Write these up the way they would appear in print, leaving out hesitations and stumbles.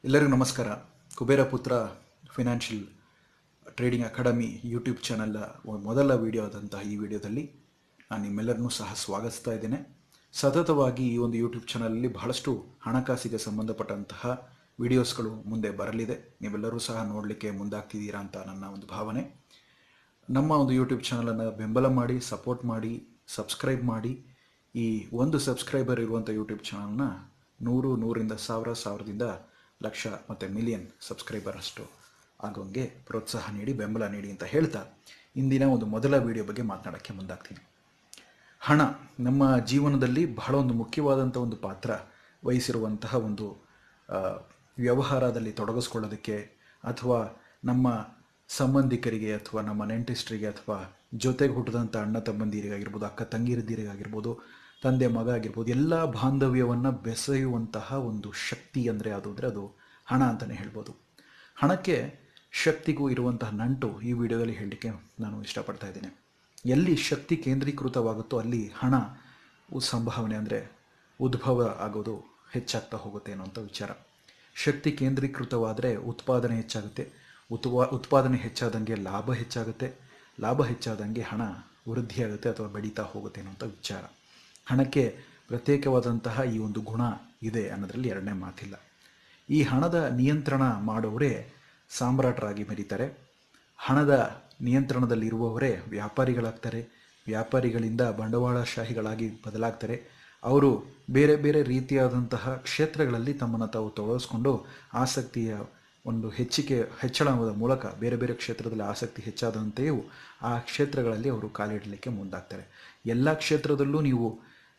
ಎಲ್ಲರಿಗೂ ನಮಸ್ಕಾರ. ಕುಬೇರ ಪುತ್ರ ಫಿನಾನ್ಷಿಯಲ್ ಟ್ರೇಡಿಂಗ್ ಅಕಾಡೆಮಿ ಯೂಟ್ಯೂಬ್ ಚಾನಲ್ನ ಮೊದಲ ವಿಡಿಯೋ ಆದಂತಹ ಈ ವಿಡಿಯೋದಲ್ಲಿ ನಾನು ನಿಮ್ಮೆಲ್ಲರನ್ನೂ ಸಹ ಸ್ವಾಗತಿಸ್ತಾ ಇದ್ದೇನೆ. ಸತತವಾಗಿ ಈ ಒಂದು ಯೂಟ್ಯೂಬ್ ಚಾನಲಲ್ಲಿ ಬಹಳಷ್ಟು ಹಣಕಾಸಿಗೆ ಸಂಬಂಧಪಟ್ಟಂತಹ ವಿಡಿಯೋಸ್ಗಳು ಮುಂದೆ ಬರಲಿದೆ. ನೀವೆಲ್ಲರೂ ಸಹ ನೋಡಲಿಕ್ಕೆ ಮುಂದಾಗ್ತಿದ್ದೀರಾ ಅಂತ ನನ್ನ ಒಂದು ಭಾವನೆ. ನಮ್ಮ ಒಂದು ಯೂಟ್ಯೂಬ್ ಚಾನಲನ್ನು ಬೆಂಬಲ ಮಾಡಿ, ಸಪೋರ್ಟ್ ಮಾಡಿ, ಸಬ್ಸ್ಕ್ರೈಬ್ ಮಾಡಿ. ಈ ಒಂದು ಸಬ್ಸ್ಕ್ರೈಬರ್ ಇರುವಂಥ ಯೂಟ್ಯೂಬ್ ಚಾನಲ್ನ 100ರಿಂದ 1000ದಿಂದ ಲಕ್ಷ ಮತ್ತು ಮಿಲಿಯನ್ ಸಬ್ಸ್ಕ್ರೈಬರ್ ಅಷ್ಟು ಆಗೋಂಗೆ ಪ್ರೋತ್ಸಾಹ ನೀಡಿ, ಬೆಂಬಲ ನೀಡಿ ಅಂತ ಹೇಳ್ತಾ ಇಂದಿನ ಒಂದು ಮೊದಲ ವಿಡಿಯೋ ಬಗ್ಗೆ ಮಾತನಾಡೋಕ್ಕೆ ಮುಂದಾಗ್ತೀನಿ. ಹಣ ನಮ್ಮ ಜೀವನದಲ್ಲಿ ಬಹಳ ಒಂದು ಮುಖ್ಯವಾದಂಥ ಒಂದು ಪಾತ್ರ ವಹಿಸಿರುವಂತಹ ಒಂದು ವ್ಯವಹಾರದಲ್ಲಿ ತೊಡಗಿಸ್ಕೊಳ್ಳೋದಕ್ಕೆ, ಅಥವಾ ನಮ್ಮ ಸಂಬಂಧಿಕರಿಗೆ ಅಥವಾ ನಮ್ಮ ನೆಂಟರಿಷ್ಟರಿಗೆ ಅಥವಾ ಜೊತೆಗೆ ಹುಟ್ಟಿದಂಥ ಅಣ್ಣ ತಮ್ಮಂದಿರಿಗಾಗಿರ್ಬೋದು, ಅಕ್ಕ ತಂಗಿರದಿರಿಗಾಗಿರ್ಬೋದು, ತಂದೆ ಮಗ ಆಗಿರ್ಬೋದು, ಎಲ್ಲ ಬಾಂಧವ್ಯವನ್ನು ಬೆಸೆಯುವಂತಹ ಒಂದು ಶಕ್ತಿ ಅಂದರೆ ಅದು ಹಣ ಅಂತಲೇ ಹೇಳ್ಬೋದು. ಹಣಕ್ಕೆ ಶಕ್ತಿಗೂ ಇರುವಂತಹ ನಂಟು ಈ ವಿಡಿಯೋದಲ್ಲಿ ಹೇಳಲಿಕ್ಕೆ ನಾನು ಇಷ್ಟಪಡ್ತಾ ಇದ್ದೇನೆ. ಎಲ್ಲಿ ಶಕ್ತಿ ಕೇಂದ್ರೀಕೃತವಾಗುತ್ತೋ ಅಲ್ಲಿ ಹಣ ಸಂಭಾವನೆ ಅಂದರೆ ಉದ್ಭವ ಆಗೋದು ಹೆಚ್ಚಾಗ್ತಾ ಹೋಗುತ್ತೆ ಅನ್ನೋಂಥ ವಿಚಾರ. ಶಕ್ತಿ ಕೇಂದ್ರೀಕೃತವಾದರೆ ಉತ್ಪಾದನೆ ಹೆಚ್ಚಾಗುತ್ತೆ, ಉತ್ಪಾದನೆ ಹೆಚ್ಚಾದಂಗೆ ಲಾಭ ಹೆಚ್ಚಾಗುತ್ತೆ, ಲಾಭ ಹೆಚ್ಚಾದಂಗೆ ಹಣ ವೃದ್ಧಿಯಾಗುತ್ತೆ ಅಥವಾ ಬೆಳೀತಾ ಹೋಗುತ್ತೆ ಅನ್ನೋಂಥ ವಿಚಾರ. ಹಣಕ್ಕೆ ಪ್ರತ್ಯೇಕವಾದಂತಹ ಈ ಒಂದು ಗುಣ ಇದೆ ಅನ್ನೋದರಲ್ಲಿ ಎರಡನೇ ಮಾತಿಲ್ಲ. ಈ ಹಣದ ನಿಯಂತ್ರಣ ಮಾಡೋರೇ ಸಾಮ್ರಾಟರಾಗಿ ಮೆರೀತಾರೆ. ಹಣದ ನಿಯಂತ್ರಣದಲ್ಲಿರುವವರೇ ವ್ಯಾಪಾರಿಗಳಾಗ್ತಾರೆ. ವ್ಯಾಪಾರಿಗಳಿಂದ ಬಂಡವಾಳಶಾಹಿಗಳಾಗಿ ಬದಲಾಗ್ತಾರೆ. ಅವರು ಬೇರೆ ಬೇರೆ ರೀತಿಯಾದಂತಹ ಕ್ಷೇತ್ರಗಳಲ್ಲಿ ತಮ್ಮನ್ನು ತಾವು ತೊಡಗಿಸ್ಕೊಂಡು ಆಸಕ್ತಿಯ ಒಂದು ಹೆಚ್ಚಳದ ಮೂಲಕ ಬೇರೆ ಬೇರೆ ಕ್ಷೇತ್ರದಲ್ಲಿ ಆಸಕ್ತಿ ಹೆಚ್ಚಾದಂತೆಯೂ ಆ ಕ್ಷೇತ್ರಗಳಲ್ಲಿ ಅವರು ಕಾಲಿಡಲಿಕ್ಕೆ ಮುಂದಾಗ್ತಾರೆ. ಎಲ್ಲ ಕ್ಷೇತ್ರದಲ್ಲೂ ನೀವು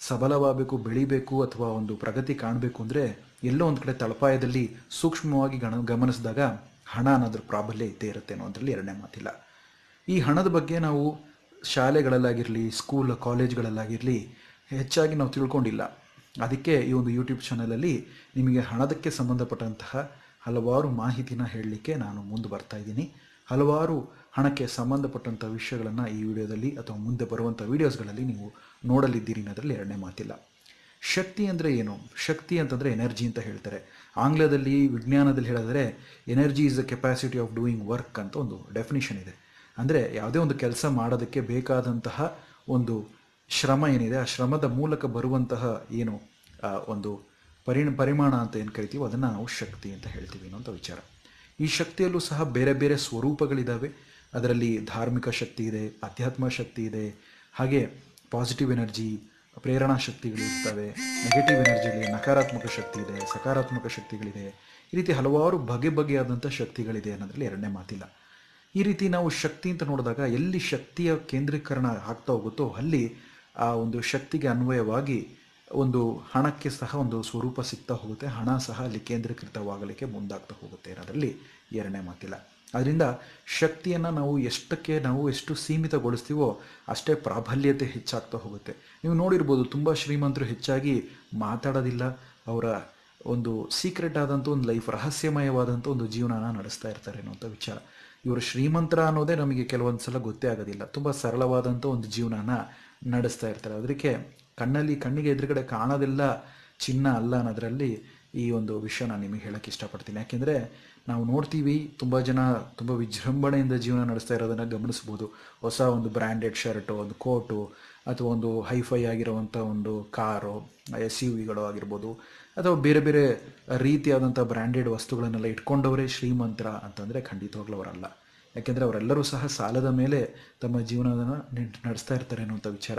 ಸಬಲವಾಗಬೇಕು, ಬೆಳಿಬೇಕು ಅಥವಾ ಒಂದು ಪ್ರಗತಿ ಕಾಣಬೇಕು ಅಂದರೆ ಎಲ್ಲೋ ಒಂದು ಕಡೆ ತಳಪಾಯದಲ್ಲಿ ಸೂಕ್ಷ್ಮವಾಗಿ ಗಮನಿಸಿದಾಗ ಹಣ ಅನ್ನೋದ್ರ ಪ್ರಾಬಲ್ಯ ಇದ್ದೇ ಇರುತ್ತೆ ಅನ್ನೋದ್ರಲ್ಲಿ ಎರಡನೇ ಮಾತಿಲ್ಲ. ಈ ಹಣದ ಬಗ್ಗೆ ನಾವು ಶಾಲೆಗಳಲ್ಲಾಗಿರಲಿ, ಸ್ಕೂಲ್ ಕಾಲೇಜ್ಗಳಲ್ಲಾಗಿರಲಿ ಹೆಚ್ಚಾಗಿ ನಾವು ತಿಳ್ಕೊಂಡಿಲ್ಲ. ಅದಕ್ಕೆ ಈ ಒಂದು ಯೂಟ್ಯೂಬ್ ಚಾನಲಲ್ಲಿ ನಿಮಗೆ ಹಣದಕ್ಕೆ ಸಂಬಂಧಪಟ್ಟಂತಹ ಹಲವಾರು ಮಾಹಿತಿನ ಹೇಳಲಿಕ್ಕೆ ನಾನು ಮುಂದೆ ಬರ್ತಾ ಇದ್ದೀನಿ. ಹಲವಾರು ಹಣಕ್ಕೆ ಸಂಬಂಧಪಟ್ಟಂಥ ವಿಷಯಗಳನ್ನು ಈ ವಿಡಿಯೋದಲ್ಲಿ ಅಥವಾ ಮುಂದೆ ಬರುವಂಥ ವೀಡಿಯೋಸ್ಗಳಲ್ಲಿ ನೀವು ನೋಡಲಿದ್ದೀರಿ ಅನ್ನೋದ್ರಲ್ಲಿ ಎರಡನೇ ಮಾತಿಲ್ಲ. ಶಕ್ತಿ ಅಂದರೆ ಏನು? ಶಕ್ತಿ ಅಂತಂದರೆ ಎನರ್ಜಿ ಅಂತ ಹೇಳ್ತಾರೆ. ಆಂಗ್ಲದಲ್ಲಿ, ವಿಜ್ಞಾನದಲ್ಲಿ ಹೇಳಿದರೆ energy is the capacity of doing work ಅಂತ ಒಂದು ಡೆಫಿನಿಷನ್ ಇದೆ. ಅಂದರೆ ಯಾವುದೇ ಒಂದು ಕೆಲಸ ಮಾಡೋದಕ್ಕೆ ಬೇಕಾದಂತಹ ಒಂದು ಶ್ರಮ ಏನಿದೆ, ಆ ಶ್ರಮದ ಮೂಲಕ ಬರುವಂತಹ ಏನು ಒಂದು ಪರಿಮಾಣ ಅಂತ ಏನು ಕರಿತೀವೋ ಅದನ್ನು ನಾವು ಶಕ್ತಿ ಅಂತ ಹೇಳ್ತೀವಿ ಅನ್ನೋಂಥ ವಿಚಾರ. ಈ ಶಕ್ತಿಯಲ್ಲೂ ಸಹ ಬೇರೆ ಬೇರೆ ಸ್ವರೂಪಗಳಿದ್ದಾವೆ. ಅದರಲ್ಲಿ ಧಾರ್ಮಿಕ ಶಕ್ತಿ ಇದೆ, ಅಧ್ಯಾತ್ಮ ಶಕ್ತಿ ಇದೆ, ಹಾಗೆ ಪಾಸಿಟಿವ್ ಎನರ್ಜಿ, ಪ್ರೇರಣಾ ಶಕ್ತಿಗಳಿರ್ತವೆ, ನೆಗೆಟಿವ್ ಎನರ್ಜಿಲಿ ನಕಾರಾತ್ಮಕ ಶಕ್ತಿ ಇದೆ, ಸಕಾರಾತ್ಮಕ ಶಕ್ತಿಗಳಿದೆ. ಈ ರೀತಿ ಹಲವಾರು ಬಗೆಯಾದಂಥ ಶಕ್ತಿಗಳಿದೆ ಅನ್ನೋದ್ರಲ್ಲಿ ಎರಡನೇ ಮಾತಿಲ್ಲ. ಈ ರೀತಿ ನಾವು ಶಕ್ತಿ ಅಂತ ನೋಡಿದಾಗ ಎಲ್ಲಿ ಶಕ್ತಿಯ ಕೇಂದ್ರೀಕರಣ ಆಗ್ತಾ ಹೋಗುತ್ತೋ ಅಲ್ಲಿ ಆ ಒಂದು ಶಕ್ತಿಗೆ ಅನ್ವಯವಾಗಿ ಒಂದು ಹಣಕ್ಕೆ ಸಹ ಒಂದು ಸ್ವರೂಪ ಸಿಗ್ತಾ ಹೋಗುತ್ತೆ. ಹಣ ಸಹ ಅಲ್ಲಿ ಕೇಂದ್ರೀಕೃತವಾಗಲಿಕ್ಕೆ ಮುಂದಾಗ್ತಾ ಹೋಗುತ್ತೆ ಅನ್ನೋದರಲ್ಲಿ ಎರಡನೇ ಮಾತಿಲ್ಲ. ಅದರಿಂದ ಶಕ್ತಿಯನ್ನು ನಾವು ಎಷ್ಟು ಸೀಮಿತಗೊಳಿಸ್ತೀವೋ ಅಷ್ಟೇ ಪ್ರಾಬಲ್ಯತೆ ಹೆಚ್ಚಾಗ್ತಾ ಹೋಗುತ್ತೆ. ನೀವು ನೋಡಿರ್ಬೋದು, ತುಂಬ ಶ್ರೀಮಂತರು ಹೆಚ್ಚಾಗಿ ಮಾತಾಡೋದಿಲ್ಲ. ಅವರ ಒಂದು ಸೀಕ್ರೆಟ್ ಆದಂಥ ಒಂದು ಲೈಫ್, ರಹಸ್ಯಮಯವಾದಂಥ ಒಂದು ಜೀವನನ ನಡೆಸ್ತಾ ಇರ್ತಾರೆ ಅನ್ನೋಂಥ ವಿಚಾರ. ಇವರು ಶ್ರೀಮಂತರ ಅನ್ನೋದೇ ನಮಗೆ ಕೆಲವೊಂದು ಸಲ ಗೊತ್ತೇ ಆಗೋದಿಲ್ಲ. ತುಂಬ ಸರಳವಾದಂಥ ಒಂದು ಜೀವನನ ನಡೆಸ್ತಾ ಇರ್ತಾರೆ. ಅದಕ್ಕೆ ಕಣ್ಣಿಗೆ ಎದುರುಗಡೆ ಕಾಣೋದೆಲ್ಲ ಚಿನ್ನ ಅಲ್ಲ ಅನ್ನೋದರಲ್ಲಿ ಈ ಒಂದು ವಿಷಯ ನಾನು ನಿಮಗೆ ಹೇಳೋಕ್ಕೆ ಇಷ್ಟಪಡ್ತೀನಿ. ಯಾಕೆಂದರೆ ನಾವು ನೋಡ್ತೀವಿ, ತುಂಬ ಜನ ತುಂಬ ವಿಜೃಂಭಣೆಯಿಂದ ಜೀವನ ನಡೆಸ್ತಾ ಇರೋದನ್ನು ಗಮನಿಸ್ಬೋದು. ಹೊಸ ಒಂದು ಬ್ರ್ಯಾಂಡೆಡ್ ಶರ್ಟು, ಒಂದು ಕೋಟು, ಅಥವಾ ಒಂದು ಹೈಫೈ ಆಗಿರುವಂಥ ಒಂದು ಕಾರು, SUVಗಳು ಆಗಿರ್ಬೋದು, ಅಥವಾ ಬೇರೆ ಬೇರೆ ರೀತಿಯಾದಂಥ ಬ್ರ್ಯಾಂಡೆಡ್ ವಸ್ತುಗಳನ್ನೆಲ್ಲ ಇಟ್ಕೊಂಡವರೇ ಶ್ರೀಮಂತರ ಅಂತಂದರೆ ಖಂಡಿತವಾಗ್ಲೂ ಅವರಲ್ಲ. ಯಾಕೆಂದರೆ ಅವರೆಲ್ಲರೂ ಸಹ ಸಾಲದ ಮೇಲೆ ತಮ್ಮ ಜೀವನವನ್ನು ನಡೆಸ್ತಾ ಇರ್ತಾರೆ ಅನ್ನುವಂಥ ವಿಚಾರ.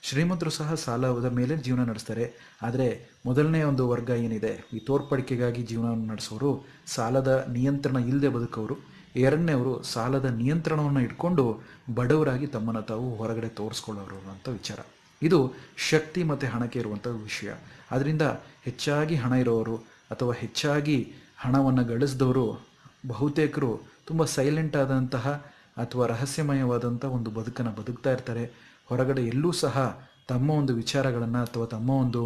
ಶ್ರೀಮಂತರು ಸಹ ಸಾಲದ ಮೇಲೆ ಜೀವನ ನಡೆಸ್ತಾರೆ. ಆದರೆ ಮೊದಲನೇ ಒಂದು ವರ್ಗ ಏನಿದೆ, ಈ ತೋರ್ಪಡಿಕೆಗಾಗಿ ಜೀವನವನ್ನು ನಡೆಸೋರು, ಸಾಲದ ನಿಯಂತ್ರಣ ಇಲ್ಲದೆ ಬದುಕೋರು. ಎರಡನೇವರು ಸಾಲದ ನಿಯಂತ್ರಣವನ್ನು ಇಟ್ಕೊಂಡು ಬಡವರಾಗಿ ತಮ್ಮನ್ನು ತಾವು ಹೊರಗಡೆ ತೋರಿಸ್ಕೊಳ್ಳೋರು ಅಂತ ವಿಚಾರ. ಇದು ಶಕ್ತಿ ಮತ್ತು ಹಣಕ್ಕೆ ಇರುವಂಥ ವಿಷಯ. ಆದ್ದರಿಂದ ಹೆಚ್ಚಾಗಿ ಹಣ ಇರೋರು ಅಥವಾ ಹೆಚ್ಚಾಗಿ ಹಣವನ್ನು ಗಳಿಸಿದವರು ಬಹುತೇಕರು ತುಂಬ ಸೈಲೆಂಟ್ ಆದಂತಹ ಅಥವಾ ರಹಸ್ಯಮಯವಾದಂಥ ಒಂದು ಬದುಕನ್ನು ಬದುಕ್ತಾ ಇರ್ತಾರೆ. ಹೊರಗಡೆ ಎಲ್ಲೂ ಸಹ ತಮ್ಮ ಒಂದು ವಿಚಾರಗಳನ್ನು ಅಥವಾ ತಮ್ಮ ಒಂದು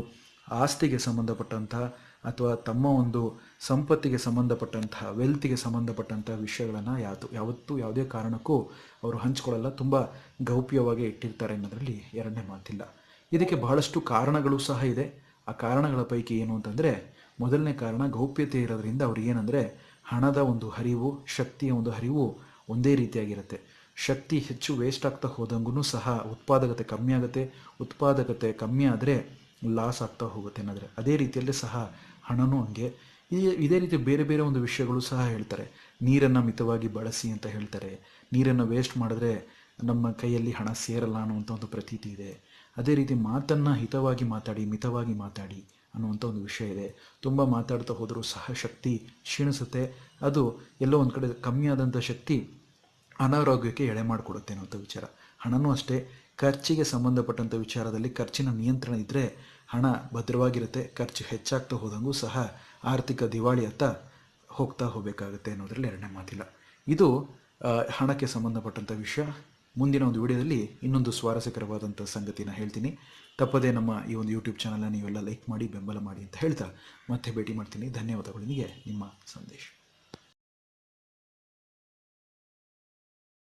ಆಸ್ತಿಗೆ ಸಂಬಂಧಪಟ್ಟಂತಹ ಅಥವಾ ತಮ್ಮ ಒಂದು ಸಂಪತ್ತಿಗೆ ಸಂಬಂಧಪಟ್ಟಂತಹ, ವೆಲ್ತಿಗೆ ಸಂಬಂಧಪಟ್ಟಂತಹ ವಿಷಯಗಳನ್ನು ಯಾವತ್ತೂ ಯಾವುದೇ ಕಾರಣಕ್ಕೂ ಅವರು ಹಂಚ್ಕೊಳ್ಳಲ್ಲ. ತುಂಬ ಗೌಪ್ಯವಾಗಿ ಇಟ್ಟಿರ್ತಾರೆ ಅನ್ನೋದರಲ್ಲಿ ಎರಡನೇ ಮಾತಿಲ್ಲ. ಇದಕ್ಕೆ ಬಹಳಷ್ಟು ಕಾರಣಗಳು ಸಹ ಇದೆ. ಆ ಕಾರಣಗಳ ಪೈಕಿ ಏನು ಅಂತಂದರೆ, ಮೊದಲನೇ ಕಾರಣ ಗೌಪ್ಯತೆ ಇರೋದ್ರಿಂದ ಅವ್ರಿಗೆ ಏನಂದರೆ ಹಣದ ಒಂದು ಹರಿವು, ಶಕ್ತಿಯ ಒಂದು ಹರಿವು ಒಂದೇ ರೀತಿಯಾಗಿರುತ್ತೆ. ಶಕ್ತಿ ಹೆಚ್ಚು ವೇಸ್ಟ್ ಆಗ್ತಾ ಹೋದಂಗೂ ಸಹ ಉತ್ಪಾದಕತೆ ಕಮ್ಮಿ ಆಗುತ್ತೆ. ಉತ್ಪಾದಕತೆ ಕಮ್ಮಿ ಆದರೆ ಲಾಸ್ ಆಗ್ತಾ ಹೋಗುತ್ತೆ ಅನ್ನೋದ್ರೆ ಅದೇ ರೀತಿಯಲ್ಲೇ ಸಹ ಹಣನೂ ಹಂಗೆ. ಇದೇ ರೀತಿ ಬೇರೆ ಬೇರೆ ಒಂದು ವಿಷಯಗಳು ಸಹ ಹೇಳ್ತಾರೆ. ನೀರನ್ನು ಮಿತವಾಗಿ ಬಳಸಿ ಅಂತ ಹೇಳ್ತಾರೆ. ನೀರನ್ನು ವೇಸ್ಟ್ ಮಾಡಿದ್ರೆ ನಮ್ಮ ಕೈಯಲ್ಲಿ ಹಣ ಸೇರಲ್ಲ ಅನ್ನುವಂಥ ಒಂದು ಪ್ರತೀತಿ ಇದೆ. ಅದೇ ರೀತಿ ಮಾತನ್ನು ಹಿತವಾಗಿ ಮಾತಾಡಿ, ಮಿತವಾಗಿ ಮಾತಾಡಿ ಅನ್ನುವಂಥ ಒಂದು ವಿಷಯ ಇದೆ. ತುಂಬ ಮಾತಾಡ್ತಾ ಹೋದರೂ ಸಹ ಶಕ್ತಿ ಕ್ಷೀಣಿಸುತ್ತೆ. ಅದು ಎಲ್ಲೋ ಒಂದು ಕಡೆ ಕಮ್ಮಿ ಆದಂಥ ಶಕ್ತಿ ಅನಾರೋಗ್ಯಕ್ಕೆ ಎಡೆ ಮಾಡಿಕೊಡುತ್ತೆ ಅನ್ನೋಂಥ ವಿಚಾರ. ಹಣನೂ ಅಷ್ಟೇ, ಖರ್ಚಿಗೆ ಸಂಬಂಧಪಟ್ಟಂಥ ವಿಚಾರದಲ್ಲಿ ಖರ್ಚಿನ ನಿಯಂತ್ರಣ ಇದ್ದರೆ ಹಣ ಭದ್ರವಾಗಿರುತ್ತೆ. ಖರ್ಚು ಹೆಚ್ಚಾಗ್ತಾ ಹೋದಂಗೂ ಸಹ ಆರ್ಥಿಕ ದಿವಾಳಿಯತ್ತ ಹೋಗ್ತಾ ಹೋಗಬೇಕಾಗುತ್ತೆ ಅನ್ನೋದ್ರಲ್ಲಿ ಎರಡನೇ ಮಾತಿಲ್ಲ. ಇದು ಹಣಕ್ಕೆ ಸಂಬಂಧಪಟ್ಟಂಥ ವಿಷಯ. ಮುಂದಿನ ಒಂದು ವಿಡಿಯೋದಲ್ಲಿ ಇನ್ನೊಂದು ಸ್ವಾರಸ್ಯಕರವಾದಂಥ ಸಂಗತಿನ ಹೇಳ್ತೀನಿ. ತಪ್ಪದೇ ನಮ್ಮ ಈ ಒಂದು ಯೂಟ್ಯೂಬ್ ಚಾನಲ್ನ ನೀವೆಲ್ಲ ಲೈಕ್ ಮಾಡಿ, ಬೆಂಬಲ ಮಾಡಿ ಅಂತ ಹೇಳ್ತಾ ಮತ್ತೆ ಭೇಟಿ ಮಾಡ್ತೀನಿ. ಧನ್ಯವಾದಗಳು. ನಿಮಗೆ ನಿಮ್ಮ ಸಂದೇಶ.